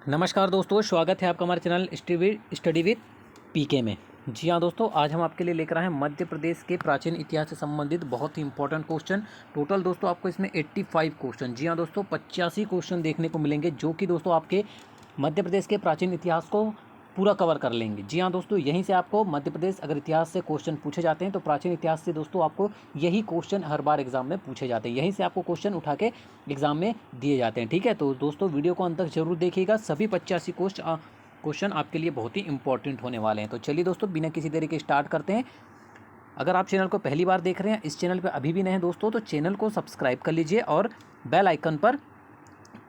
नमस्कार दोस्तों, स्वागत है आपका हमारे चैनल स्टडी विद पीके में। जी हाँ दोस्तों, आज हम आपके लिए लेकर आए हैं मध्य प्रदेश के प्राचीन इतिहास से संबंधित बहुत ही इंपॉर्टेंट क्वेश्चन। टोटल दोस्तों आपको इसमें 85 क्वेश्चन, जी हाँ दोस्तों 85 क्वेश्चन देखने को मिलेंगे, जो कि दोस्तों आपके मध्य प्रदेश के प्राचीन इतिहास को पूरा कवर कर लेंगे। जी हाँ दोस्तों, यहीं से आपको मध्य प्रदेश अगर इतिहास से क्वेश्चन पूछे जाते हैं तो प्राचीन इतिहास से दोस्तों आपको यही क्वेश्चन हर बार एग्जाम में पूछे जाते हैं, यहीं से आपको क्वेश्चन उठा के एग्जाम में दिए जाते हैं। ठीक है, तो दोस्तों वीडियो को अंत तक जरूर देखिएगा, सभी 85 क्वेश्चन आपके लिए बहुत ही इंपॉर्टेंट होने वाले हैं। तो चलिए दोस्तों, बिना किसी देरी के स्टार्ट करते हैं। अगर आप चैनल को पहली बार देख रहे हैं, इस चैनल पर अभी भी नए हैं दोस्तों, तो चैनल को सब्सक्राइब कर लीजिए और बेल आइकन पर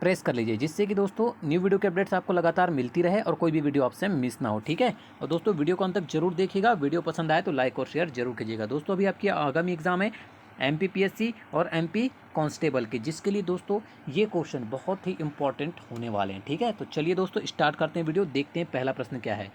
प्रेस कर लीजिए, जिससे कि दोस्तों न्यू वीडियो के अपडेट्स आपको लगातार मिलती रहे और कोई भी वीडियो आपसे मिस ना हो। ठीक है, और दोस्तों वीडियो को अंत तक जरूर देखिएगा, वीडियो पसंद आए तो लाइक और शेयर जरूर कीजिएगा। दोस्तों अभी आपकी आगामी एग्जाम है MPPSC और MP कांस्टेबल की, जिसके लिए दोस्तों ये क्वेश्चन बहुत ही इंपॉर्टेंट होने वाले हैं। ठीक है, तो चलिए दोस्तों स्टार्ट करते हैं वीडियो, देखते हैं पहला प्रश्न क्या है।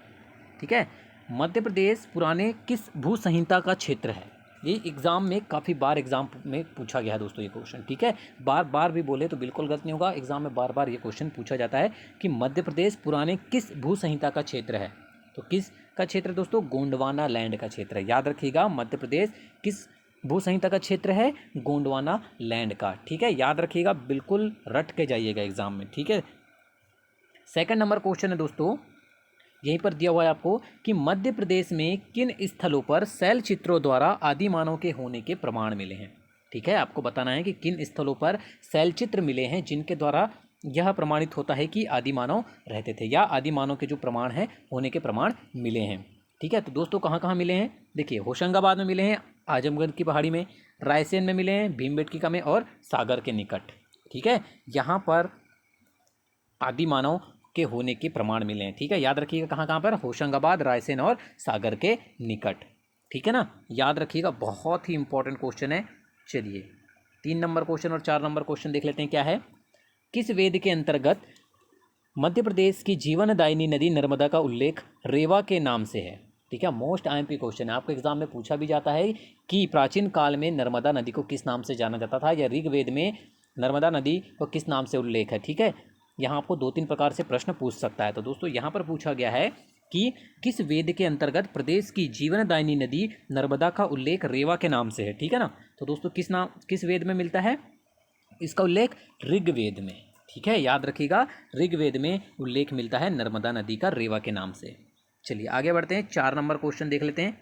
ठीक है, मध्य प्रदेश पुराने किस भू संहिता का क्षेत्र है? ये एग्ज़ाम में काफ़ी बार एग्जाम में पूछा गया है दोस्तों ये क्वेश्चन। ठीक है, बार बार भी बोले तो बिल्कुल गलत नहीं होगा, एग्जाम में बार बार ये क्वेश्चन पूछा जाता है कि मध्य प्रदेश पुराने किस भू संहिता का क्षेत्र है। तो किस का क्षेत्र दोस्तों? गोंडवाना लैंड का क्षेत्र है। याद रखिएगा, मध्य प्रदेश किस भू संहिता का क्षेत्र है? गोंडवाना लैंड का। ठीक है, याद रखिएगा, बिल्कुल रट के जाइएगा एग्जाम में। ठीक है, सेकंड नंबर क्वेश्चन है दोस्तों, यहीं पर दिया हुआ है आपको कि मध्य प्रदेश में किन स्थलों पर शैल चित्रों द्वारा आदि मानव के होने के प्रमाण मिले हैं। ठीक है, आपको बताना है कि किन स्थलों पर शैल चित्र मिले हैं जिनके द्वारा यह प्रमाणित होता है कि आदि मानव रहते थे, या आदि मानव के जो प्रमाण हैं होने के प्रमाण मिले हैं। ठीक है, तो दोस्तों कहाँ कहाँ मिले हैं? देखिए, होशंगाबाद में मिले हैं, आजमगढ़ की पहाड़ी में, रायसेन में मिले हैं, भीमबेटका में, और सागर के निकट। ठीक है, यहाँ पर आदि मानव के होने के प्रमाण मिले हैं। ठीक है, याद रखिएगा कहाँ कहाँ पर? होशंगाबाद, रायसेन और सागर के निकट। ठीक है ना, याद रखिएगा, बहुत ही इंपॉर्टेंट क्वेश्चन है। चलिए 3 नंबर क्वेश्चन और 4 नंबर क्वेश्चन देख लेते हैं क्या है। किस वेद के अंतर्गत मध्य प्रदेश की जीवनदायिनी नदी नर्मदा का उल्लेख रेवा के नाम से है? ठीक है, मोस्ट IMP क्वेश्चन है, आपको एग्जाम में पूछा भी जाता है कि प्राचीन काल में नर्मदा नदी को किस नाम से जाना जाता था, या ऋग्वेद में नर्मदा नदी को किस नाम से उल्लेख है। ठीक है, यहाँ आपको 2-3 प्रकार से प्रश्न पूछ सकता है। तो दोस्तों यहाँ पर पूछा गया है कि किस वेद के अंतर्गत प्रदेश की जीवनदायिनी नदी नर्मदा का उल्लेख रेवा के नाम से है। ठीक है ना, तो दोस्तों किस वेद में मिलता है इसका उल्लेख? ऋग्वेद में। ठीक है, याद रखिएगा, ऋग्वेद में उल्लेख मिलता है नर्मदा नदी का रेवा के नाम से। चलिए आगे बढ़ते हैं, 4 नंबर क्वेश्चन देख लेते हैं।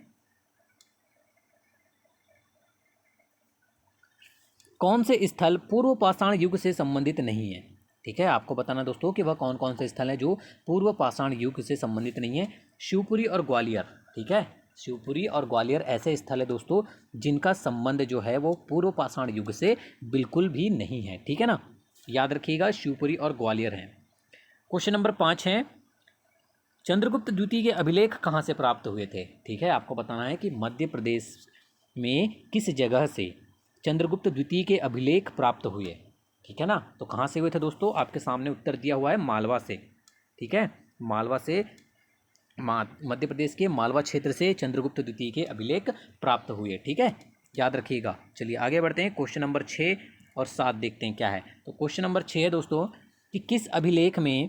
कौन से स्थल पूर्व पाषाण युग से संबंधित नहीं है? ठीक है, आपको बताना दोस्तों कि वह कौन कौन से स्थल हैं जो पूर्व पाषाण युग से संबंधित नहीं है। शिवपुरी और ग्वालियर। ठीक है, शिवपुरी और ग्वालियर ऐसे स्थल है दोस्तों जिनका संबंध जो है वो पूर्व पाषाण युग से बिल्कुल भी नहीं है। ठीक है ना, याद रखिएगा, शिवपुरी और ग्वालियर हैं। क्वेश्चन नंबर 5 है, चंद्रगुप्त द्वितीय के अभिलेख कहाँ से प्राप्त हुए थे? ठीक है, आपको बताना है कि मध्य प्रदेश में किस जगह से चंद्रगुप्त द्वितीय के अभिलेख प्राप्त हुए। ठीक है ना, तो कहाँ से हुए थे दोस्तों? आपके सामने उत्तर दिया हुआ है, मालवा से। ठीक है, मालवा से, मध्य प्रदेश के मालवा क्षेत्र से चंद्रगुप्त द्वितीय के अभिलेख प्राप्त हुए। ठीक है, याद रखिएगा। चलिए आगे बढ़ते हैं, क्वेश्चन नंबर 6 और 7 देखते हैं क्या है। तो क्वेश्चन नंबर 6 है दोस्तों कि किस अभिलेख में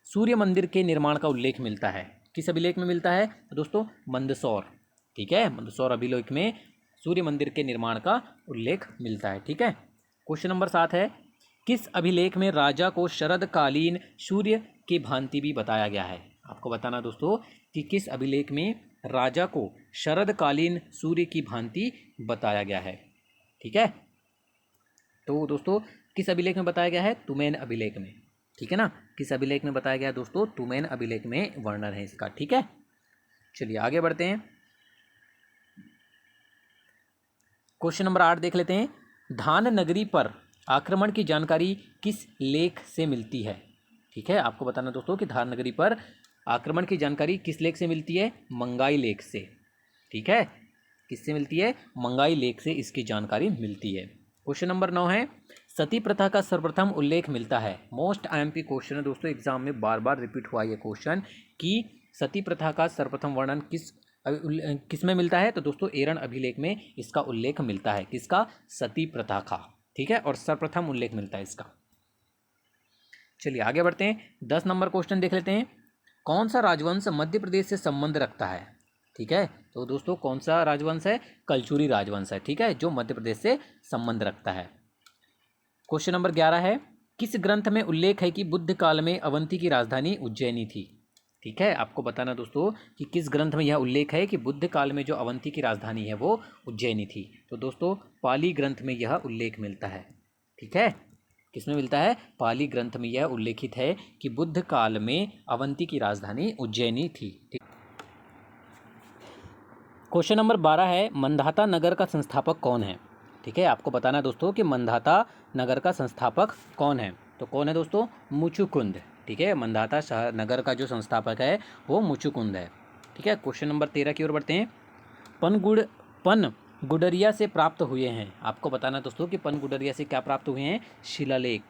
सूर्य मंदिर के निर्माण का उल्लेख मिलता है? किस अभिलेख में मिलता है दोस्तों? मंदसौर। ठीक है, मंदसौर अभिलेख में सूर्य मंदिर के निर्माण का उल्लेख मिलता है। ठीक है, क्वेश्चन नंबर 7 है, किस अभिलेख में राजा को शरदकालीन सूर्य की भांति भी बताया गया है? आपको बताना दोस्तों कि किस अभिलेख में राजा को शरदकालीन सूर्य की भांति बताया गया है। ठीक है, तो दोस्तों किस अभिलेख में बताया गया है? तुमैन अभिलेख में। ठीक है ना, किस अभिलेख में बताया गया है दोस्तों? तुमैन अभिलेख में वर्णन है इसका। ठीक है, चलिए आगे बढ़ते हैं, क्वेश्चन नंबर 8 देख लेते हैं। धान नगरी पर आक्रमण की जानकारी किस लेख से मिलती है? ठीक है, आपको बताना दोस्तों कि धान नगरी पर आक्रमण की जानकारी किस लेख से मिलती है? मंगाई लेख से। ठीक है, किससे मिलती है? मंगाई लेख से इसकी जानकारी मिलती है। क्वेश्चन नंबर 9 है, सती प्रथा का सर्वप्रथम उल्लेख मिलता है। मोस्ट IMP क्वेश्चन है दोस्तों, एग्जाम में बार बार रिपीट हुआ ये क्वेश्चन कि सती प्रथा का सर्वप्रथम वर्णन किस में मिलता है? तो दोस्तों एरन अभिलेख में इसका उल्लेख मिलता है। किसका? सती प्रथा का। ठीक है, और सर्वप्रथम उल्लेख मिलता है इसका। चलिए आगे बढ़ते हैं। 10 नंबर क्वेश्चन देख लेते हैं। कौन सा राजवंश मध्य प्रदेश से संबंध रखता है? ठीक है, तो दोस्तों कौन सा राजवंश है? कलचुरी राजवंश है, ठीक है, जो मध्य प्रदेश से संबंध रखता है। क्वेश्चन नंबर 11 है, किस ग्रंथ में उल्लेख है कि बुद्ध काल में अवंती की राजधानी उज्जैनी थी? ठीक है, आपको बताना दोस्तों कि किस ग्रंथ में यह उल्लेख है कि बुद्ध काल में जो अवंती की राजधानी है वो उज्जैनी थी। तो दोस्तों पाली ग्रंथ में यह उल्लेख मिलता है। ठीक है, किसमें मिलता है? पाली ग्रंथ में यह उल्लेखित है कि बुद्ध काल में अवंती की राजधानी उज्जैनी थी। ठीक। क्वेश्चन नंबर 12 है, मंधाता नगर का संस्थापक कौन है? ठीक है, आपको बताना दोस्तों कि मंधाता नगर का संस्थापक कौन है। तो कौन है दोस्तों? मुचुकुंद। ठीक है, मंधाता शहर नगर का जो संस्थापक है वो मुचुकुंद है। ठीक है, क्वेश्चन नंबर 13 की ओर बढ़ते हैं। पन गुडरिया से प्राप्त हुए हैं। आपको बताना दोस्तों कि पन गुडरिया से क्या प्राप्त हुए हैं? शिलालेख।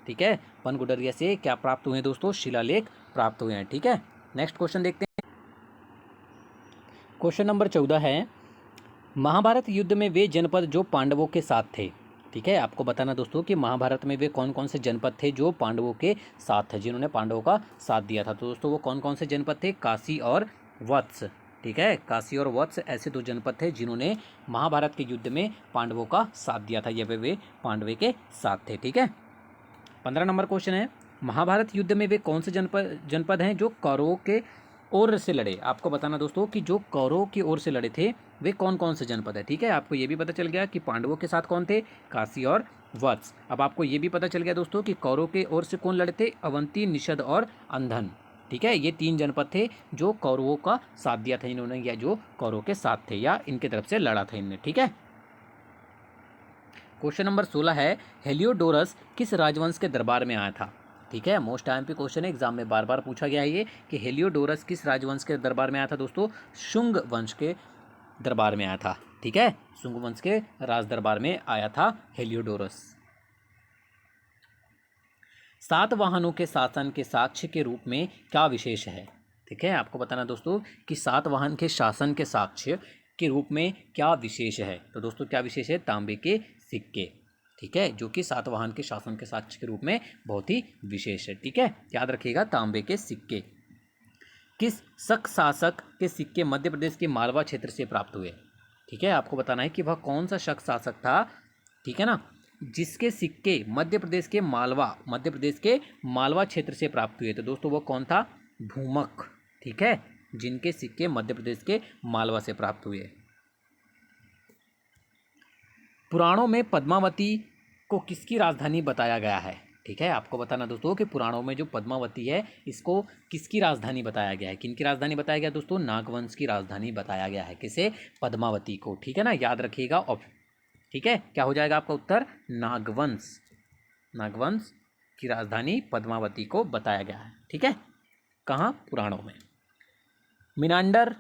ठीक है, पन गुडरिया से क्या प्राप्त हुए हैं दोस्तों? शिलालेख प्राप्त हुए हैं। ठीक है, नेक्स्ट क्वेश्चन देखते हैं। क्वेश्चन नंबर 14 है, महाभारत युद्ध में वे जनपद जो पांडवों के साथ थे। ठीक है, आपको बताना दोस्तों कि महाभारत में वे कौन कौन से जनपद थे जो पांडवों के साथ थे, जिन्होंने पांडवों का साथ दिया था। तो दोस्तों वो कौन कौन से जनपद थे? काशी और वत्स। ठीक है, काशी और वत्स ऐसे दो जनपद थे जिन्होंने महाभारत के युद्ध में पांडवों का साथ दिया था, या वे पांडवे के साथ थे। ठीक है, 15 नंबर क्वेश्चन है, महाभारत युद्ध में वे कौन से जनपद हैं जो कौरवों के ओर से लड़े? आपको बताना दोस्तों कि जो कौरवों की ओर से लड़े थे वे कौन कौन से जनपद है। ठीक है, आपको ये भी पता चल गया कि पांडवों के साथ कौन थे? काशी और वत्स। अब आपको ये भी पता चल गया दोस्तों कि कौरवों के ओर से कौन लड़े थे? अवंती, निषद और अंधन। ठीक है, ये 3 जनपद थे जो कौरवों का साथ दिया था इन्होंने, या जो कौरवों के साथ थे या इनके तरफ से लड़ा था इनने। ठीक है, क्वेश्चन नंबर 16 है, हेलियोडोरस किस राजवंश के दरबार में आया था? ठीक है, मोस्ट आईएमपी क्वेश्चन है, एग्जाम में बार बार पूछा गया है ये कि हेलियोडोरस किस राजवंश के दरबार में आया था दोस्तों? शुंग वंश के दरबार में आया था। ठीक है, शुंग वंश के राज दरबार में आया था हेलियोडोरस। 7 वाहनों के शासन के साक्ष्य के रूप में क्या विशेष है? ठीक है, आपको बताना दोस्तों कि 7 वाहन के शासन के साक्ष्य के रूप में क्या विशेष है। तो दोस्तों क्या विशेष है? तांबे के सिक्के। ठीक है, जो कि 7 वाहन के शासन के साक्ष्य के रूप में बहुत ही विशेष है। ठीक है, याद रखिएगा, तांबे के सिक्के। किस शक शासक के सिक्के मध्य प्रदेश के मालवा क्षेत्र से प्राप्त हुए? ठीक है, आपको बताना है कि वह कौन सा शक शासक था, ठीक है ना, जिसके सिक्के मध्य प्रदेश के मालवा क्षेत्र से प्राप्त हुए। तो दोस्तों वो कौन था? भूमक। ठीक है, जिनके सिक्के मध्य प्रदेश के मालवा से प्राप्त हुए। पुराणों में पद्मावती को किसकी राजधानी बताया गया है? ठीक है, आपको बताना दोस्तों कि पुराणों में जो पद्मावती है इसको किसकी राजधानी बताया गया है? किनकी राजधानी बताया गया दोस्तों? नागवंश की राजधानी बताया गया है। किसे? पद्मावती को। ठीक है ना, याद रखिएगा। ठीक है, क्या हो जाएगा आपका उत्तर? नागवंश। नागवंश की राजधानी पद्मावती को बताया गया है। ठीक है, कहाँ? पुराणों में। मिनांडर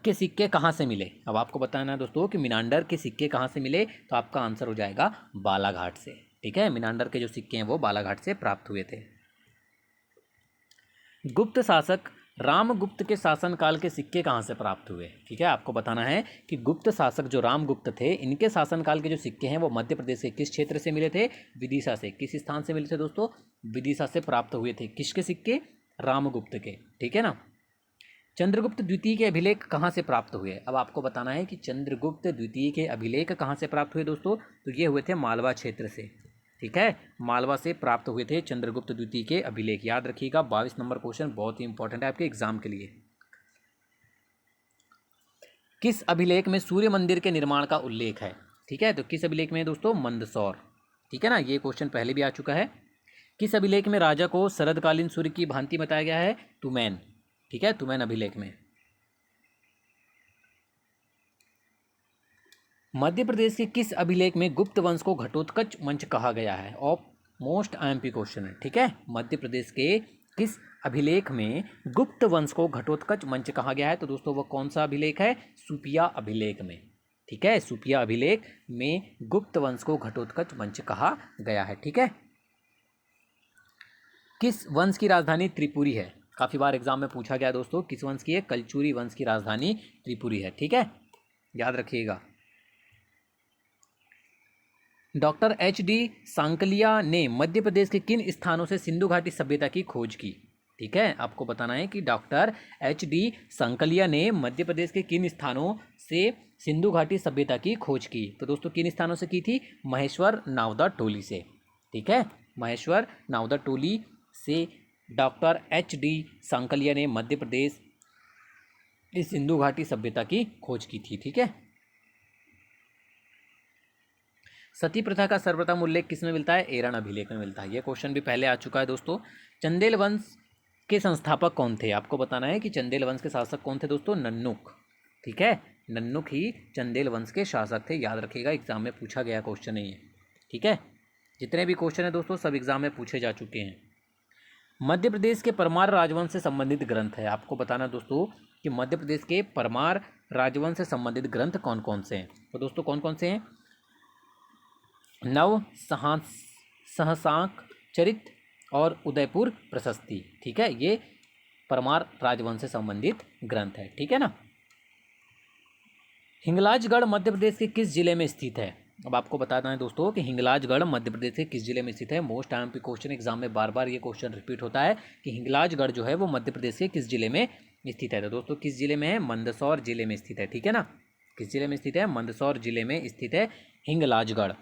के सिक्के कहाँ से मिले? अब आपको बताना है दोस्तों कि मिनांडर के सिक्के कहाँ से मिले, तो आपका आंसर हो जाएगा बालाघाट से। ठीक है, मिनांडर के जो सिक्के हैं वो बालाघाट से प्राप्त हुए थे। गुप्त शासक रामगुप्त के शासनकाल के सिक्के कहाँ से प्राप्त हुए? ठीक है, आपको बताना है कि गुप्त शासक जो रामगुप्त थे इनके शासनकाल के जो सिक्के हैं वो मध्य प्रदेश के किस क्षेत्र से मिले थे? विदिशा से। किस स्थान से मिले थे दोस्तों? विदिशा से प्राप्त हुए थे। किसके सिक्के? रामगुप्त के। ठीक है ना। चंद्रगुप्त द्वितीय के अभिलेख कहाँ से प्राप्त हुए? अब आपको बताना है कि चंद्रगुप्त द्वितीय के अभिलेख कहाँ से प्राप्त हुए दोस्तों? तो ये हुए थे मालवा क्षेत्र से। ठीक है, मालवा से प्राप्त हुए थे चंद्रगुप्त द्वितीय के अभिलेख। याद रखिएगा, 22 नंबर क्वेश्चन बहुत ही इंपॉर्टेंट है आपके एग्जाम के लिए। किस अभिलेख में सूर्य मंदिर के निर्माण का उल्लेख है? ठीक है, तो किस अभिलेख में दोस्तों? मंदसौर। ठीक है ना, ये क्वेश्चन पहले भी आ चुका है। किस अभिलेख में राजा को शरदकालीन सूर्य की भांति बताया गया है? तुमैन। ठीक है, तुमैन अभिलेख में। मध्य प्रदेश के किस अभिलेख में गुप्त वंश को घटोत्कच मंच कहा गया है? और मोस्ट आईएमपी क्वेश्चन है। ठीक है, मध्य प्रदेश के किस अभिलेख में गुप्त वंश को घटोत्कच मंच कहा गया है? तो दोस्तों वो कौन सा अभिलेख है? सुपिया अभिलेख में। ठीक है, सुपिया अभिलेख में गुप्त वंश को घटोत्कच मंच कहा गया है। ठीक है, किस वंश की राजधानी त्रिपुरी है? काफ़ी बार एग्जाम में पूछा गया दोस्तों, किस वंश की है? कलचुरी वंश की राजधानी त्रिपुरी है। ठीक है, याद रखिएगा। डॉक्टर एच डी सांकलिया ने मध्य प्रदेश के किन स्थानों से सिंधु घाटी सभ्यता की खोज की? ठीक है, आपको बताना है कि डॉक्टर एच डी सांकलिया ने मध्य प्रदेश के किन स्थानों से सिंधु घाटी सभ्यता की खोज की। तो दोस्तों किन स्थानों से की थी? महेश्वर नावदा टोली से। ठीक है, महेश्वर नावदा टोली से डॉक्टर एच डी सांकलिया ने मध्य प्रदेश इस सिंधु घाटी सभ्यता की खोज की थी। ठीक है, सती प्रथा का सर्वप्रथम उल्लेख किसमें मिलता है? एरन अभिलेख में मिलता है। यह क्वेश्चन भी पहले आ चुका है दोस्तों। चंदेल वंश के संस्थापक कौन थे? आपको बताना है कि चंदेल वंश के शासक कौन थे दोस्तों? नन्नुक। ठीक है, नन्नुक ही चंदेल वंश के शासक थे। याद रखिएगा, एग्जाम में पूछा गया क्वेश्चन है ये। ठीक है, जितने भी क्वेश्चन है दोस्तों सब एग्जाम में पूछे जा चुके हैं। मध्य प्रदेश के परमार राजवंश से संबंधित ग्रंथ है। आपको बताना दोस्तों कि मध्य प्रदेश के परमार राजवंश से संबंधित ग्रंथ कौन कौन से हैं। तो दोस्तों कौन कौन से हैं? नव सहसांक चरित और उदयपुर प्रशस्ति। ठीक है, ये परमार राजवंश से संबंधित ग्रंथ है। ठीक है ना। हिंगलाजगढ़ मध्य प्रदेश के किस जिले में स्थित है? अब आपको बताना है दोस्तों कि हिंगलाजगढ़ मध्य प्रदेश के किस जिले में स्थित है। मोस्ट आईएमपी क्वेश्चन एग्जाम में बार बार ये क्वेश्चन रिपीट होता है कि हिंगलाजगढ़ जो है वो मध्य प्रदेश के किस जिले में स्थित है। तो दोस्तों किस जिले में है? मंदसौर जिले में स्थित है। ठीक है ना, किस जिले में स्थित है? मंदसौर जिले में स्थित है हिंगलाजगढ़।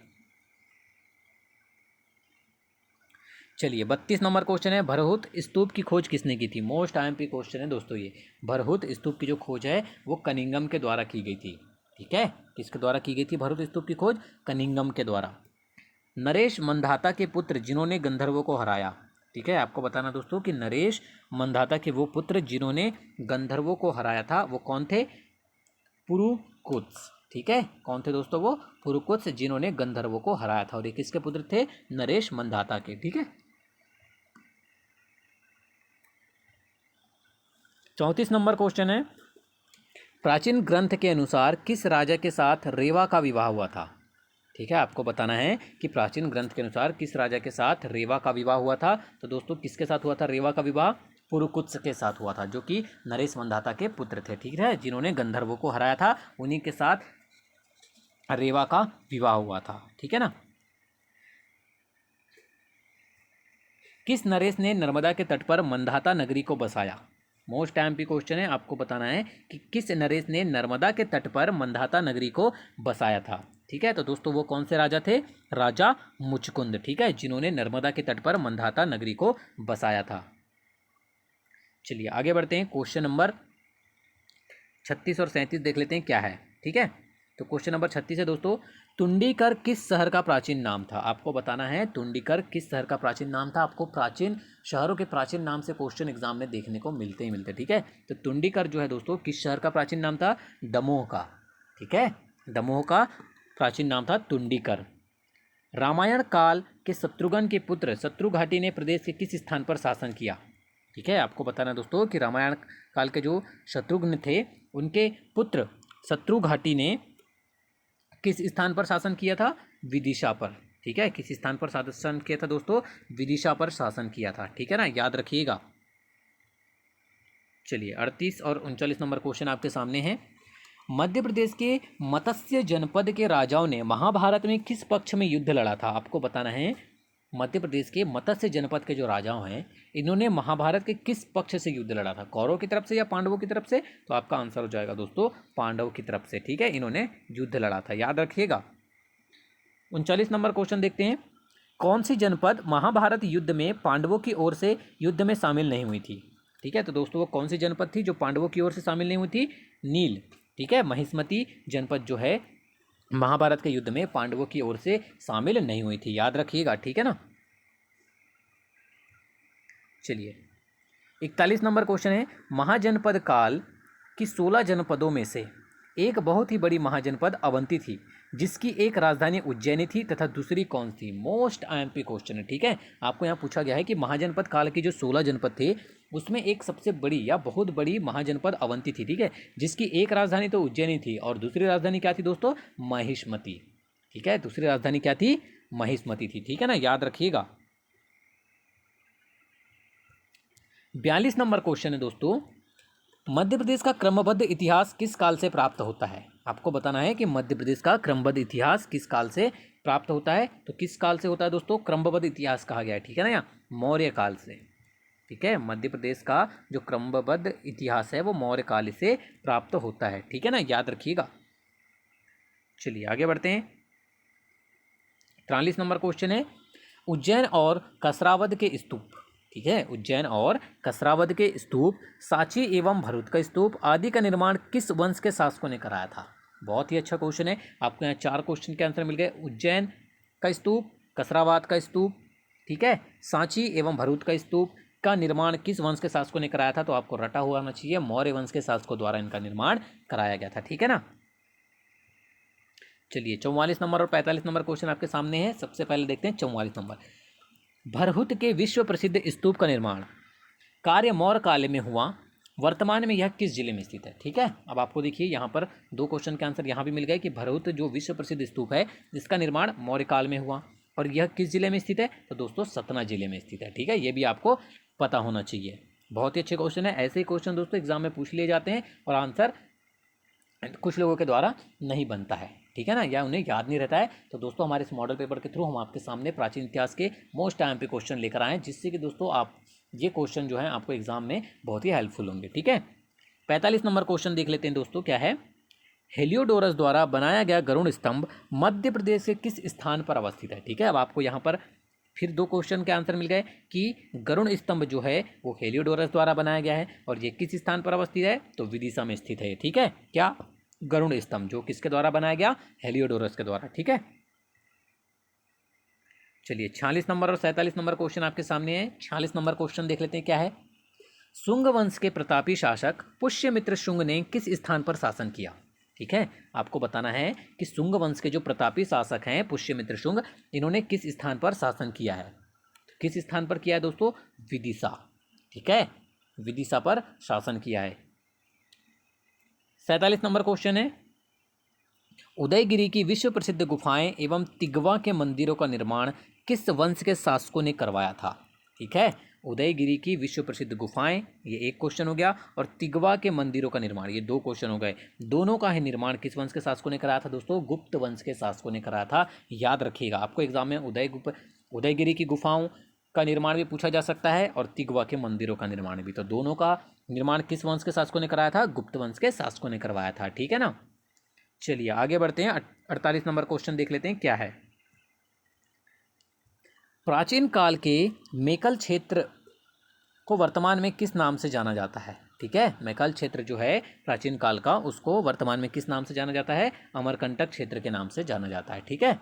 चलिए 32 नंबर क्वेश्चन है, भरहुत स्तूप की खोज किसने की थी? मोस्ट आईएमपी क्वेश्चन है दोस्तों ये। भरहुत स्तूप की जो खोज है वो कनिंगम के द्वारा की गई थी। ठीक है, किसके द्वारा की गई थी भरहुत स्तूप की खोज? कनिंगम के द्वारा। नरेश मंधाता के पुत्र जिन्होंने गंधर्वों को हराया। ठीक है, आपको बताना दोस्तों कि नरेश मंधाता के वो पुत्र जिन्होंने गंधर्वों को हराया था वो कौन थे? पुरुकुत्स। ठीक है, कौन थे दोस्तों? वो पुरुकुत्स जिन्होंने गंधर्वों को हराया था। और ये किसके पुत्र थे? नरेश मंधाता के। ठीक है, 34 नंबर क्वेश्चन है, प्राचीन ग्रंथ के अनुसार किस राजा के साथ रेवा का विवाह हुआ था? ठीक है, आपको बताना है कि प्राचीन ग्रंथ के अनुसार किस राजा के साथ रेवा का विवाह हुआ था। तो दोस्तों किसके साथ हुआ था रेवा का विवाह? पुरुकुत्स के साथ हुआ था, जो कि नरेश मंधाता के पुत्र थे। ठीक है, जिन्होंने गंधर्वों को हराया था, उन्हीं के साथ रेवा का विवाह हुआ था। ठीक है ना। किस नरेश ने नर्मदा के तट पर मंधाता नगरी को बसाया? मोस्ट आईएमपी क्वेश्चन है, आपको बताना है कि किस नरेश ने नर्मदा के तट पर मंधाता नगरी को बसाया था। ठीक है, तो दोस्तों वो कौन से राजा थे? राजा मुचकुंद। ठीक है, जिन्होंने नर्मदा के तट पर मंधाता नगरी को बसाया था। चलिए आगे बढ़ते हैं, क्वेश्चन नंबर 36 और 37 देख लेते हैं क्या है। ठीक है, तो क्वेश्चन नंबर 36 है दोस्तों, टुंडीकर किस शहर का प्राचीन नाम था? आपको बताना है टुंडीकर किस शहर का प्राचीन नाम था। आपको प्राचीन शहरों के प्राचीन नाम से क्वेश्चन एग्जाम में देखने को मिलते ही मिलते। ठीक है, तो टुंडीकर जो है दोस्तों किस शहर का प्राचीन नाम था? दमोह का। ठीक है, दमोह का प्राचीन नाम था टुंडीकर। रामायण काल के शत्रुघ्न के पुत्र शत्रुघाटी ने प्रदेश के किस स्थान पर शासन किया? ठीक है, आपको बताना दोस्तों कि रामायण काल के जो शत्रुघ्न थे उनके पुत्र शत्रुघाटी ने किस स्थान पर शासन किया था? विदिशा पर। ठीक है, किस स्थान पर शासन किया था दोस्तों? विदिशा पर शासन किया था। ठीक है ना, याद रखिएगा। चलिए 38 और 39 नंबर क्वेश्चन आपके सामने हैं। मध्य प्रदेश के मत्स्य जनपद के राजाओं ने महाभारत में किस पक्ष में युद्ध लड़ा था? आपको बताना है मध्य प्रदेश के मत्स्य जनपद के जो राजाओं हैं इन्होंने महाभारत के किस पक्ष से युद्ध लड़ा था? कौरवों की तरफ से या पांडवों की तरफ से? तो आपका आंसर हो जाएगा दोस्तों पांडवों की तरफ से। ठीक है, इन्होंने युद्ध लड़ा था, याद रखिएगा। 39 नंबर क्वेश्चन देखते हैं, कौन सी जनपद महाभारत युद्ध में पांडवों की ओर से युद्ध में शामिल नहीं हुई थी? ठीक है, तो दोस्तों वो कौन सी जनपद थी जो पांडवों की ओर से शामिल नहीं हुई थी? नील। ठीक है, महिष्मती जनपद जो है महाभारत के युद्ध में पांडवों की ओर से शामिल नहीं हुई थी, याद रखिएगा। ठीक है ना। चलिए 41 नंबर क्वेश्चन है, महाजनपद काल की 16 जनपदों में से एक बहुत ही बड़ी महाजनपद अवंती थी जिसकी एक राजधानी उज्जैनी थी तथा दूसरी कौन थी? मोस्ट आईएमपी क्वेश्चन है। ठीक है, आपको यहाँ पूछा गया है कि महाजनपद काल की जो 16 जनपद थे उसमें एक सबसे बड़ी या बहुत बड़ी महाजनपद अवंती थी। ठीक है, जिसकी एक राजधानी तो उज्जैनी थी और दूसरी राजधानी क्या थी दोस्तों? महिष्मती। ठीक है, दूसरी राजधानी क्या थी? महिष्मती थी। ठीक है ना, याद रखिएगा। 42 नंबर क्वेश्चन है दोस्तों, मध्य प्रदेश का क्रमबद्ध इतिहास किस काल से प्राप्त होता है? आपको बताना है कि मध्य प्रदेश का क्रमबद्ध इतिहास किस काल से प्राप्त होता है तो किस काल से होता है दोस्तों? क्रमबद्ध इतिहास कहा गया है, ठीक है ना, यहाँ मौर्य काल से। ठीक है, मध्य प्रदेश का जो क्रमबद्ध इतिहास है वो मौर्य काल से प्राप्त होता है, ठीक है ना, याद रखिएगा। चलिए आगे बढ़ते हैं। 43 नंबर क्वेश्चन है, उज्जैन और कसरावद के स्तूप, ठीक है, उज्जैन और कसरावद के स्तूप, सांची एवं भरूच का स्तूप आदि का निर्माण किस वंश के शासकों ने कराया था? बहुत ही अच्छा क्वेश्चन है, आपको यहाँ 4 क्वेश्चन के आंसर मिल गए। उज्जैन का स्तूप, कसरावद का स्तूप, ठीक है, सांची एवं भरूच का स्तूप का निर्माण किस वंश के शासकों ने कराया था? तो आपको रटा हुआ होना चाहिए, मौर्य वंश के शासकों द्वारा इनका निर्माण कराया गया था, ठीक है ना। चलिए 44 नंबर और 45 नंबर क्वेश्चन आपके सामने है। सबसे पहले देखते हैं 44 नंबर, भरहुत के विश्व प्रसिद्ध स्तूप का निर्माण कार्य मौर्य काल में हुआ, वर्तमान में यह किस जिले में स्थित है? ठीक है, अब आपको देखिए यहाँ पर 2 क्वेश्चन के आंसर यहाँ भी मिल गए कि भरहुत जो विश्व प्रसिद्ध स्तूप है जिसका निर्माण मौर्य काल में हुआ और यह किस जिले में स्थित है? तो दोस्तों सतना जिले में स्थित है, ठीक है, ये भी आपको पता होना चाहिए। बहुत ही अच्छे क्वेश्चन है, ऐसे ही क्वेश्चन दोस्तों एग्जाम में पूछ लिए जाते हैं और आंसर कुछ लोगों के द्वारा नहीं बनता है, ठीक है ना, या उन्हें याद नहीं रहता है। तो दोस्तों हमारे इस मॉडल पेपर के थ्रू हम आपके सामने प्राचीन इतिहास के मोस्ट IMP क्वेश्चन लेकर आए हैं, जिससे कि दोस्तों आप ये क्वेश्चन जो है आपको एग्जाम में बहुत ही हेल्पफुल होंगे, ठीक है। 45 नंबर क्वेश्चन देख लेते हैं दोस्तों, क्या है, हेलियोडोरस द्वारा बनाया गया गरुड़ स्तंभ मध्य प्रदेश के किस स्थान पर अवस्थित है? ठीक है, अब आपको यहाँ पर फिर 2 क्वेश्चन के आंसर मिल गए कि गरुड़ स्तंभ जो है वो हेलियोडोरस द्वारा बनाया गया है और ये किस स्थान पर अवस्थित है? तो विदिशा में स्थित है, ठीक है। क्या? गरुड़ स्तंभ, जो किसके द्वारा बनाया गया? हेलियोडोरस के द्वारा, ठीक है। चलिए 46 नंबर और 47 नंबर क्वेश्चन आपके सामने है। 46 नंबर क्वेश्चन देख लेते हैं, क्या है, शुंग वंश के प्रतापी शासक पुष्यमित्र शुंग ने किस स्थान पर शासन किया? ठीक है, आपको बताना है कि शुंग वंश के जो प्रतापी शासक हैं पुष्यमित्र शुंग, इन्होंने किस स्थान पर शासन किया है? तो किस स्थान पर किया है दोस्तों? विदिशा, ठीक है, विदिशा पर शासन किया है। 47 नंबर क्वेश्चन है, उदयगिरी की विश्व प्रसिद्ध गुफाएं एवं तिगवा के मंदिरों का निर्माण किस वंश के शासकों ने करवाया था? ठीक है, उदयगिरी की विश्व प्रसिद्ध गुफाएं, ये एक क्वेश्चन हो गया, और तिगवा के मंदिरों का निर्माण, ये 2 क्वेश्चन हो गए। दोनों का है निर्माण किस वंश के शासकों ने कराया था दोस्तों? गुप्त वंश के शासकों ने कराया था, याद रखिएगा। आपको एग्जाम में उदयगिरी की गुफाओं का निर्माण भी पूछा जा सकता है और तिगवा के मंदिरों का निर्माण भी, तो दोनों का निर्माण किस वंश के शासकों ने कराया था? गुप्त वंश के शासकों ने करवाया था, ठीक है ना। चलिए आगे बढ़ते हैं, 48 नंबर क्वेश्चन देख लेते हैं, क्या है, प्राचीन काल के मेकल क्षेत्र को वर्तमान में किस नाम से जाना जाता है? ठीक है, मेकल क्षेत्र जो है प्राचीन काल का, उसको वर्तमान में किस नाम से जाना जाता है? अमरकंटक क्षेत्र के नाम से जाना जाता है, ठीक है।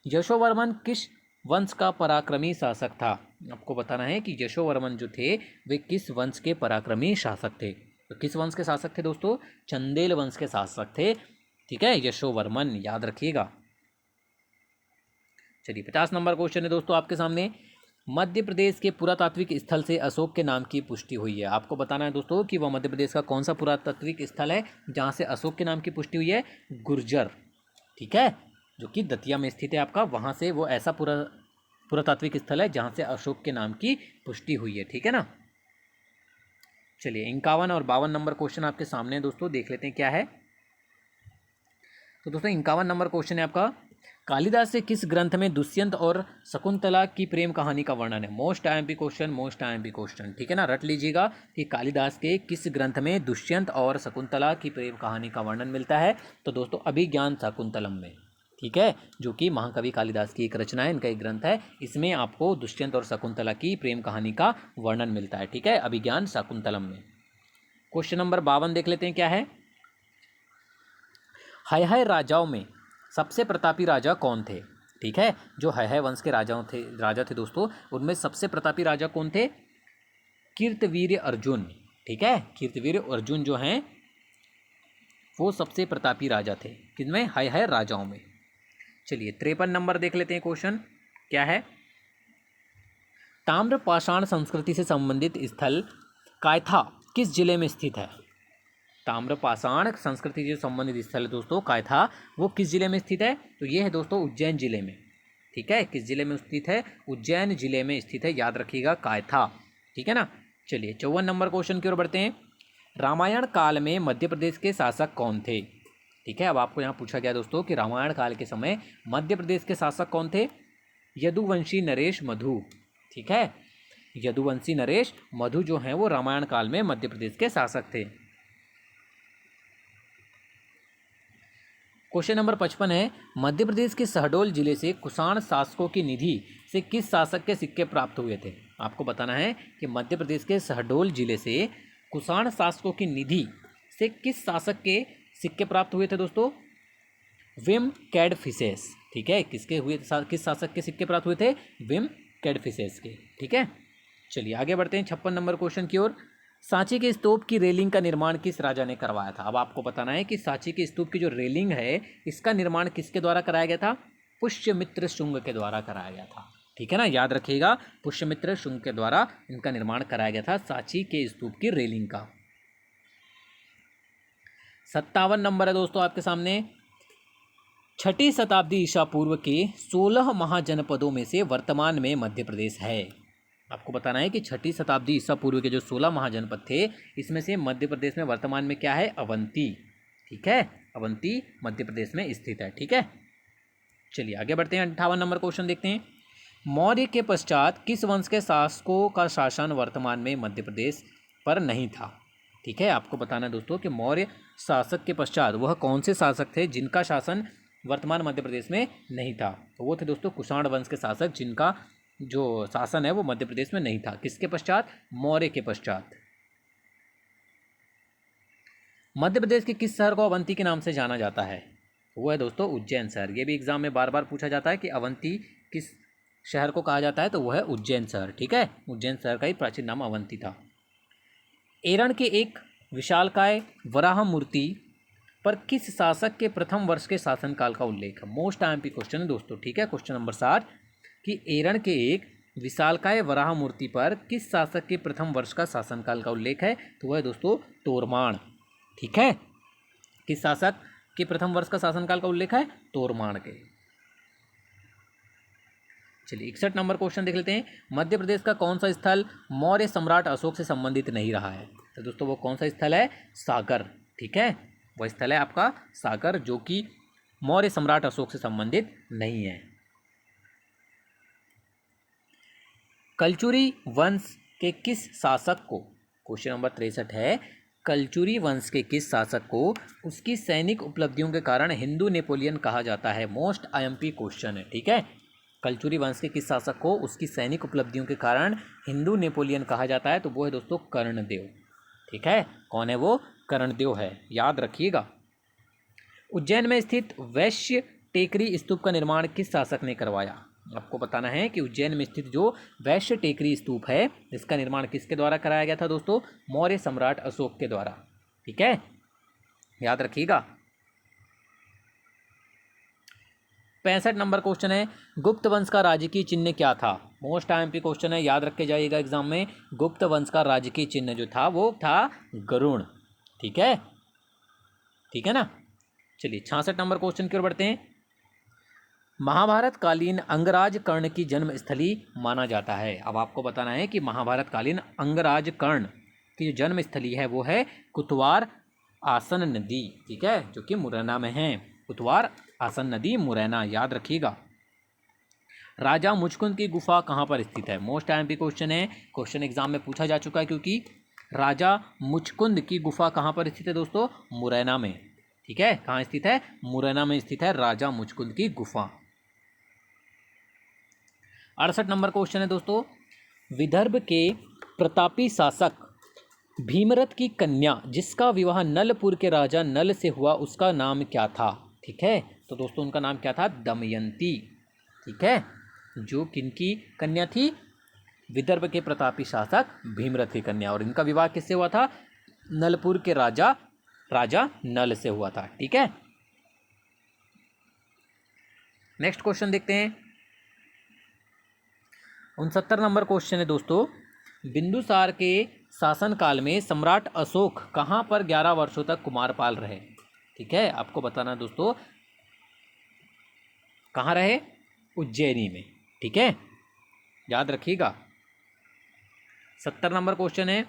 यशोवर्मन किस वंश का पराक्रमी शासक था? आपको बताना है कि यशोवर्मन जो थे वे किस वंश के पराक्रमी शासक थे। तो किस वंश के शासक थे दोस्तों? चंदेल वंश के शासक थे, ठीक है, यशोवर्मन, याद रखिएगा। चलिए 50 नंबर क्वेश्चन है दोस्तों आपके सामने, मध्य प्रदेश के पुरातात्विक स्थल से अशोक के नाम की पुष्टि हुई है। आपको बताना है दोस्तों कि वह मध्य प्रदेश का कौन सा पुरातात्विक स्थल है जहाँ से अशोक के नाम की पुष्टि हुई है? गुर्जर, ठीक है, जो कि दतिया में स्थित है आपका, वहाँ से वो ऐसा पुरातात्विक स्थल है जहाँ से अशोक के नाम की पुष्टि हुई है, ठीक है ना। चलिए 51 और 52 नंबर क्वेश्चन आपके सामने दोस्तों, देख लेते हैं क्या है। तो दोस्तों 51 नंबर क्वेश्चन है आपका, कालिदास से किस ग्रंथ में दुष्यंत और शकुंतला की प्रेम कहानी का वर्णन है? मोस्ट IMP क्वेश्चन, ठीक है ना, रट लीजिएगा कि कालिदास के किस ग्रंथ में दुष्यंत और शकुंतला की प्रेम कहानी का वर्णन मिलता है? तो दोस्तों अभिज्ञान शाकुंतलम में, ठीक है, जो कि महाकवि कालिदास की एक रचना है, इनका एक ग्रंथ है, इसमें आपको दुष्यंत और शकुंतला की प्रेम कहानी का वर्णन मिलता है, ठीक है, अभिज्ञान शाकुंतलम में। क्वेश्चन नंबर 52 देख लेते हैं, क्या है, हय राजाओं में सबसे प्रतापी राजा कौन थे? ठीक है, जो हय वंश के राजा थे दोस्तों, उनमें सबसे प्रतापी राजा कौन थे? कीर्तवीर्य अर्जुन, ठीक है, कीर्तवीर्य अर्जुन जो हैं वो सबसे प्रतापी राजा थे, किनमें? हय राजाओं में। चलिए 53 नंबर देख लेते हैं क्वेश्चन, क्या है, ताम्रपाषाण संस्कृति से संबंधित स्थल कायथा किस जिले में स्थित है? ताम्रपाषाण संस्कृति से संबंधित स्थल है दोस्तों कायथा, वो किस जिले में स्थित है? तो ये है दोस्तों उज्जैन जिले में, ठीक है, किस जिले में स्थित है? उज्जैन जिले में स्थित है, याद रखिएगा, कायथा, ठीक है ना। चलिए 54 नंबर क्वेश्चन की ओर बढ़ते हैं, रामायण काल में मध्य प्रदेश के शासक कौन थे? ठीक है। अब आपको यहाँ पूछा गया दोस्तों कि रामायण काल के समय मध्य प्रदेश के शासक कौन थे? यदुवंशी नरेश मधु। ठीक है, यदुवंशी नरेश मधु जो हैं वो रामायण काल में मध्य प्रदेश के शासक थे। क्वेश्चन नंबर 55 है, मध्य प्रदेश के शहडोल जिले से कुषाण शासकों की निधि से किस शासक के सिक्के प्राप्त हुए थे? आपको बताना है कि मध्य प्रदेश के शहडोल जिले से कुषाण शासकों की निधि से किस शासक के सिक्के प्राप्त हुए थे दोस्तों? विम कैडफिसेस। ठीक है, किस शासक के सिक्के प्राप्त हुए थे? विम कैडफिसेस के। ठीक है, चलिए आगे बढ़ते हैं 56 नंबर क्वेश्चन की ओर। सांची के स्तूप की रेलिंग का निर्माण किस राजा ने करवाया था? अब आपको बताना है कि सांची के स्तूप की जो रेलिंग है इसका निर्माण किसके द्वारा कराया गया था? पुष्यमित्र शुंग के द्वारा कराया गया था। ठीक है ना, याद रखिएगा, पुष्यमित्र शुंग के द्वारा इनका निर्माण कराया गया था, सांची के स्तूप की रेलिंग का। 57 नंबर है दोस्तों आपके सामने। 6ठी शताब्दी ईसा पूर्व के 16 महाजनपदों में से वर्तमान में मध्य प्रदेश है। आपको बताना है कि 6ठी शताब्दी ईसा पूर्व के जो 16 महाजनपद थे इसमें से मध्य प्रदेश में वर्तमान में क्या है? अवंती। ठीक है, अवंती मध्य प्रदेश में स्थित है। ठीक है, चलिए आगे बढ़ते हैं 58 नंबर क्वेश्चन देखते हैं। मौर्य के पश्चात किस वंश के शासकों का शासन वर्तमान में मध्य प्रदेश पर नहीं था? ठीक है, आपको बताना है दोस्तों कि मौर्य शासक के पश्चात वह कौन से शासक थे जिनका शासन वर्तमान मध्य प्रदेश में नहीं था? तो वो थे दोस्तों कुषाण वंश के शासक जिनका जो शासन है वो मध्य प्रदेश में नहीं था। किसके पश्चात? मौर्य के पश्चात। मध्य प्रदेश के किस शहर को अवंती के नाम से जाना जाता है? वो है दोस्तों उज्जैन शहर। ये भी एग्जाम में बार बार पूछा जाता है कि अवंती किस शहर को कहा जाता है, तो वो है उज्जैन शहर। ठीक है, उज्जैन शहर का ही प्राचीन नाम अवंती था। एरण के एक विशालकाय वराह मूर्ति पर किस शासक के प्रथम वर्ष के शासनकाल का उल्लेख है? मोस्ट आईएमपी क्वेश्चन है दोस्तों। ठीक है, क्वेश्चन नंबर 60 कि एरण के एक विशालकाय वराह मूर्ति पर किस शासक के प्रथम वर्ष का शासनकाल का उल्लेख है? तो वह है दोस्तों तोरमाण। ठीक है, किस शासक के प्रथम वर्ष का शासनकाल का उल्लेख है? तोरमाण के। चलिए 61 नंबर क्वेश्चन देख लेते हैं। मध्य प्रदेश का कौन सा स्थल मौर्य सम्राट अशोक से संबंधित नहीं रहा है? तो दोस्तों वो कौन सा स्थल है? सागर। ठीक है, वह स्थल है आपका सागर जो कि मौर्य सम्राट अशोक से संबंधित नहीं है। कलचुरी वंश के किस शासक को, क्वेश्चन नंबर 63 है, कलचुरी वंश के किस शासक को उसकी सैनिक उपलब्धियों के कारण हिंदू नेपोलियन कहा जाता है? मोस्ट आईएमपी क्वेश्चन है। ठीक है, कलचुरी वंश के किस शासक को उसकी सैनिक उपलब्धियों के कारण हिंदू नेपोलियन कहा जाता है? तो वो है दोस्तों कर्णदेव। ठीक है, कौन है वो? कर्णदेव है, याद रखिएगा। उज्जैन में स्थित वैश्य टेकरी स्तूप का निर्माण किस शासक ने करवाया? आपको बताना है कि उज्जैन में स्थित जो वैश्य टेकरी स्तूप है इसका निर्माण किसके द्वारा कराया गया था दोस्तों? मौर्य सम्राट अशोक के द्वारा। ठीक है, याद रखिएगा। 65 नंबर क्वेश्चन है, गुप्त वंश का राजकीय चिन्ह क्या था? मोस्ट आईएमपी क्वेश्चन है, याद रख के जाइएगा एग्जाम में। गुप्त वंश का राजकीय चिन्ह जो था वो था गरुण। ठीक है, ठीक है ना। चलिए 66 नंबर क्वेश्चन की ओर बढ़ते हैं। महाभारत कालीन अंगराज कर्ण की जन्मस्थली माना जाता है। अब आपको बताना है कि महाभारत कालीन अंगराज कर्ण की जो जन्मस्थली है वो है कुतवार आसन नदी। ठीक है, जो कि मुरैना में है। कुतवार आसन नदी मुरैना, याद रखिएगा। राजा मुचकुंद की गुफा कहाँ पर स्थित है? मोस्ट आईएमपी क्वेश्चन है, क्वेश्चन एग्जाम में पूछा जा चुका है क्योंकि राजा मुचकुंद की गुफा कहाँ पर स्थित है दोस्तों? मुरैना में। ठीक है, कहाँ स्थित है? मुरैना में स्थित है राजा मुचकुंद की गुफा। 68 नंबर क्वेश्चन है दोस्तों, विदर्भ के प्रतापी शासक भीमरथ की कन्या जिसका विवाह नलपुर के राजा नल से हुआ उसका नाम क्या था? ठीक है, तो दोस्तों उनका नाम क्या था? दमयंती। ठीक है, जो किनकी कन्या थी? विदर्भ के प्रतापी शासक भीमरथ की कन्या, और इनका विवाह किससे हुआ था? नलपुर के राजा नल से हुआ था। ठीक है, नेक्स्ट क्वेश्चन देखते हैं। 69 नंबर क्वेश्चन है दोस्तों, बिंदुसार के शासनकाल में सम्राट अशोक कहाँ पर 11 वर्षों तक कुमारपाल रहे? ठीक है, आपको बताना दोस्तों कहाँ रहे? उज्जैनी में। ठीक है, याद रखिएगा। 70 नंबर क्वेश्चन है,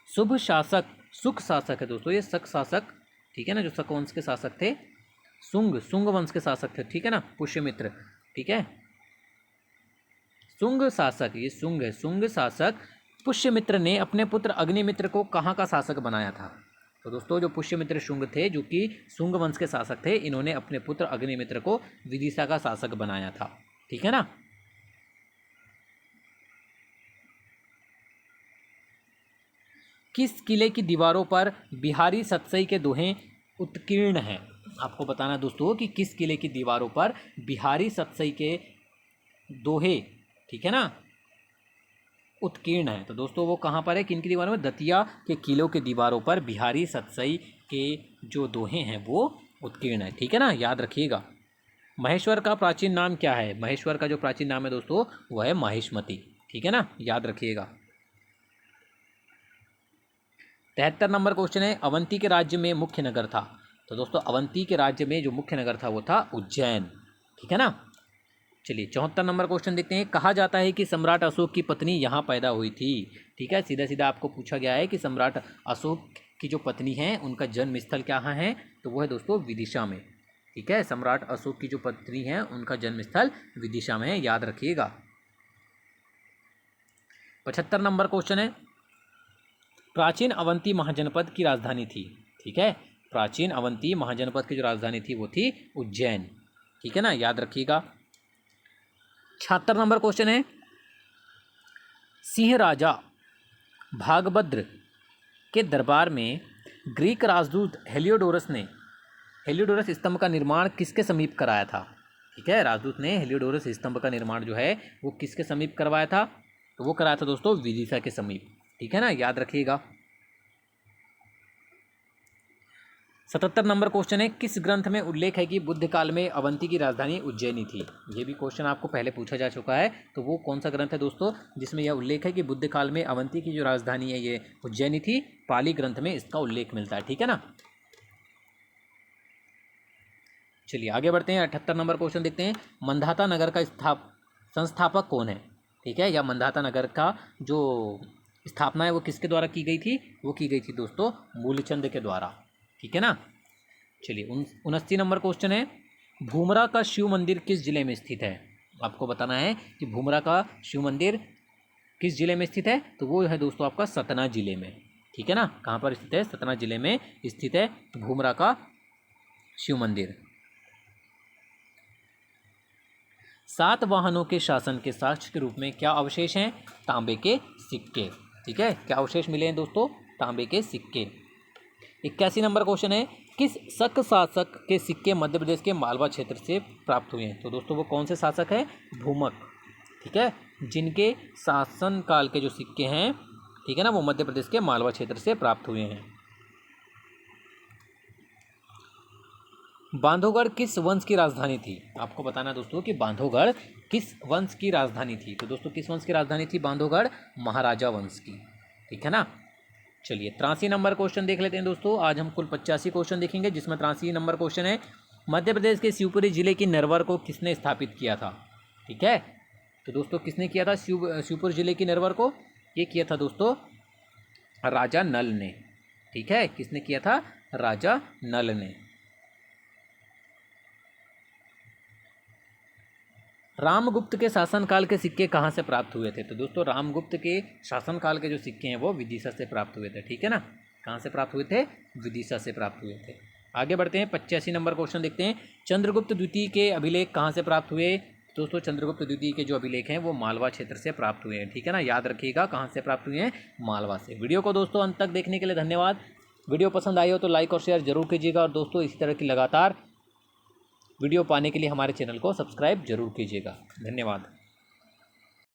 शुभ शासक सुख शासक है दोस्तों, ये शक शासक। ठीक है ना, जो शक वंश के शासक थे सुंग वंश के शासक थे, ठीक है ना, पुष्यमित्र, ठीक है। सुंग शासक, ये सुंग है, सुंग शासक पुष्यमित्र ने अपने पुत्र अग्निमित्र को कहाँ का शासक बनाया था? तो दोस्तों जो पुष्यमित्र शुंग थे, जो कि सुंग वंश के शासक थे, इन्होंने अपने पुत्र अग्निमित्र को विदिशा का शासक बनाया था, ठीक है ना। किस किले की दीवारों पर बिहारी सतसई के दोहे उत्कीर्ण हैं? आपको बताना दोस्तों कि किस किले की दीवारों पर बिहारी सतसई के दोहे, ठीक है ना, उत्कीर्ण है। तो दोस्तों वो कहाँ पर है, किन की दीवारों में? दतिया के किलों के दीवारों पर बिहारी सतसई के जो दोहे हैं वो उत्कीर्ण है, ठीक है ना, याद रखिएगा। महेश्वर का प्राचीन नाम क्या है? महेश्वर का जो प्राचीन नाम है दोस्तों वह है माहिष्मती, ठीक है ना, याद रखिएगा। 73 नंबर क्वेश्चन है, अवंती के राज्य में मुख्य नगर था? तो दोस्तों अवंती के राज्य में जो मुख्य नगर था वो था उज्जैन, ठीक है ना। चलिए 74 नंबर क्वेश्चन देखते हैं। कहा जाता है कि सम्राट अशोक की पत्नी यहाँ पैदा हुई थी, ठीक है, सीधा सीधा आपको पूछा गया है कि सम्राट अशोक की जो पत्नी है उनका जन्म स्थल कहाँ है? तो वो है दोस्तों विदिशा में, ठीक है। सम्राट अशोक की जो पत्नी है उनका जन्म स्थल विदिशा में है, याद रखिएगा। 75 नंबर क्वेश्चन है, प्राचीन अवंती महाजनपद की राजधानी थी, ठीक है, प्राचीन अवंती महाजनपद की जो राजधानी थी वो थी उज्जैन, ठीक है ना, याद रखिएगा। 76 नंबर क्वेश्चन है, सिंह राजा भागभद्र के दरबार में ग्रीक राजदूत हेलियोडोरस स्तंभ का निर्माण किसके समीप कराया था? ठीक है, राजदूत ने हेलियोडोरस स्तंभ का निर्माण जो है वो किसके समीप करवाया था? तो वो कराया था दोस्तों विदिशा के समीप, ठीक है ना, याद रखिएगा। 77 नंबर क्वेश्चन है, किस ग्रंथ में उल्लेख है कि बुद्ध काल में अवंती की राजधानी उज्जैनी थी? ये भी क्वेश्चन आपको पहले पूछा जा चुका है। तो वो कौन सा ग्रंथ है दोस्तों जिसमें यह उल्लेख है कि बुद्ध काल में अवंती की जो राजधानी है ये उज्जैनी थी? पाली ग्रंथ में इसका उल्लेख मिलता है, ठीक है ना। चलिए आगे बढ़ते हैं, 78 नंबर क्वेश्चन देखते हैं। मंधाता नगर का संस्थापक कौन है? ठीक है, या मंधाता नगर का जो स्थापना है वो किसके द्वारा की गई थी? वो की गई थी दोस्तों मूलचंद के द्वारा, ठीक है ना। चलिए 79 नंबर क्वेश्चन है, भूमरा का शिव मंदिर किस जिले में स्थित है? आपको बताना है कि भूमरा का शिव मंदिर किस जिले में स्थित है? तो वो है दोस्तों आपका सतना जिले में, ठीक है ना। कहाँ पर स्थित है? सतना जिले में स्थित है भूमरा का शिव मंदिर। 7 वाहनों के शासन के साक्ष्य के रूप में क्या अवशेष हैं? तांबे के सिक्के, ठीक है, क्या अवशेष मिले हैं दोस्तों? तांबे के सिक्के। 81 नंबर क्वेश्चन है, किस शक शासक के सिक्के मध्य प्रदेश के मालवा क्षेत्र से प्राप्त हुए हैं? तो दोस्तों वो कौन से शासक हैं? भूमक, ठीक है, जिनके शासन काल के जो सिक्के हैं, ठीक है ना, वो मध्य प्रदेश के मालवा क्षेत्र से प्राप्त हुए हैं। बांधवगढ़ किस वंश की राजधानी थी? आपको बताना दोस्तों कि बांधवगढ़ किस वंश की राजधानी थी? तो दोस्तों किस वंश की राजधानी थी बांधवगढ़? महाराजा वंश की, ठीक है ना। चलिए 83 नंबर क्वेश्चन देख लेते हैं दोस्तों। आज हम कुल 85 क्वेश्चन देखेंगे, जिसमें 83 नंबर क्वेश्चन है, मध्य प्रदेश के शिवपुरी जिले की नरवर को किसने स्थापित किया था? ठीक है, तो दोस्तों किसने किया था शिवपुर जिले की नरवर को? ये किया था दोस्तों राजा नल ने, ठीक है, किसने किया था? राजा नल ने। रामगुप्त के शासनकाल के सिक्के कहाँ से प्राप्त हुए थे? तो दोस्तों रामगुप्त के शासनकाल के जो सिक्के हैं वो विदिशा से प्राप्त हुए थे, ठीक है ना। कहाँ से प्राप्त हुए थे? विदिशा से प्राप्त हुए थे। आगे बढ़ते हैं, 85 नंबर क्वेश्चन देखते हैं। चंद्रगुप्त द्वितीय के अभिलेख कहाँ से प्राप्त हुए? दोस्तों चंद्रगुप्त द्वितीय के जो अभिलेख हैं वो मालवा क्षेत्र से प्राप्त हुए हैं, ठीक है ना, याद रखिएगा कहाँ से प्राप्त हुए हैं? मालवा से। वीडियो को दोस्तों अंत तक देखने के लिए धन्यवाद। वीडियो पसंद आई हो तो लाइक और शेयर जरूर कीजिएगा, और दोस्तों इसी तरह की लगातार वीडियो पाने के लिए हमारे चैनल को सब्सक्राइब जरूर कीजिएगा। धन्यवाद।